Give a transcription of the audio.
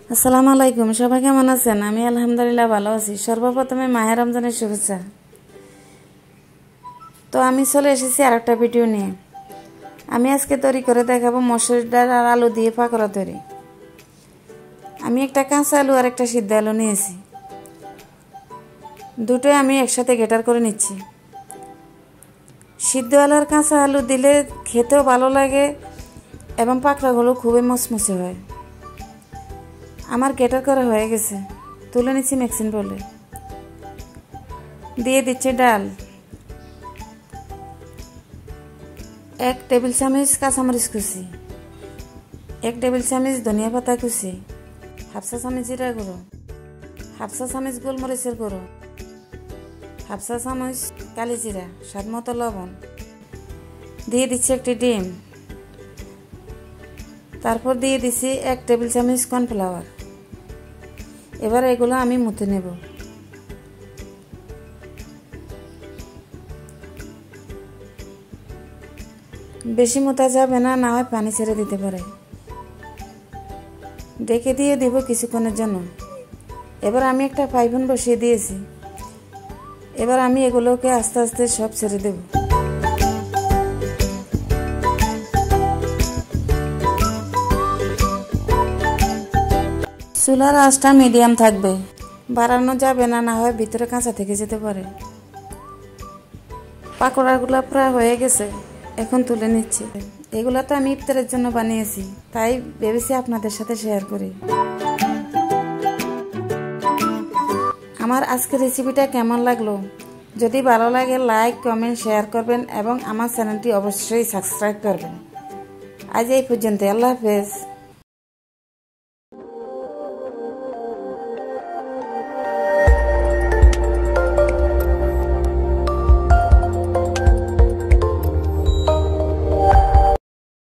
আসসালামু আলাইকুম, সবাই কেমন আছেন? আমি আলহামদুলিল্লাহ ভালো আছি। সর্বপ্রথমে মাহে রমজানের শুভেচ্ছা। তো আমি চলে এসেছি আরেকটা ভিডিও নিয়ে। আমি আজকে তৈরি করে দেখাবো মসুর ডাল আর আলু দিয়ে পাকোড়া তৈরি। আমি একটা কাঁচা আলু আর একটা সিদ্ধ আলু নিয়েছি, দুটোই আমি একসাথে গ্রেটার করে নিচ্ছি। সিদ্ধ আলু আর কাঁচা আলু দিলে খেতেও ভালো লাগে এবং পাকোড়াগুলো খুবই মচমচে হয়। আমার গ্রেটার করা হয়ে গেছে, তুলে নিচ্ছি মিক্সিং বলে। দিয়ে দিচ্ছি ডাল, 1 টেবিল চামচ কাঁচামরিচ কুচি, 1 টেবিল চামচ ধনিয়া পাতা কুচি, 1/2 চা চামচ জিরা গুঁড়ো, 1/2 চা চামচ গোলমরিচের গুঁড়ো, 1/2 চা চামচ কালি জিরা, স্বাদ মতো লবণ। দিয়ে দিচ্ছি একটি ডিম, তারপর দিয়ে দিচ্ছি 1 টেবিল চামচ কর্নফ্লাওয়ার। এবার এগুলো আমি মুথে নেব। বেশি মোটা যাবে না, না হয় পানি ছেড়ে দিতে পারে। ডেকে দিয়ে দেব কিছুক্ষণের জন্য। এবার আমি একটা ফ্রাই প্যান বসিয়ে দিয়েছি। এবার আমি এগুলোকে আস্তে আস্তে সব ছেড়ে দেব। চুলার আঁচটা মিডিয়াম থাকবে, বাড়ানো যাবে না, না হয় ভিতরে কাঁচা থেকে যেতে পারে। পাকোড়াগুলো প্রায় হয়ে গেছে, এখন তুলে নিচ্ছি। এগুলো তো আমি ইফতারের জন্য বানিয়েছি, তাই ভেবেছি আপনাদের সাথে শেয়ার করি। আমার আজকের রেসিপিটা কেমন লাগলো? যদি ভালো লাগে লাইক কমেন্ট শেয়ার করবেন এবং আমার চ্যানেলটি অবশ্যই সাবস্ক্রাইব করবেন। আজ এই পর্যন্ত, আল্লাহ হাফেজ।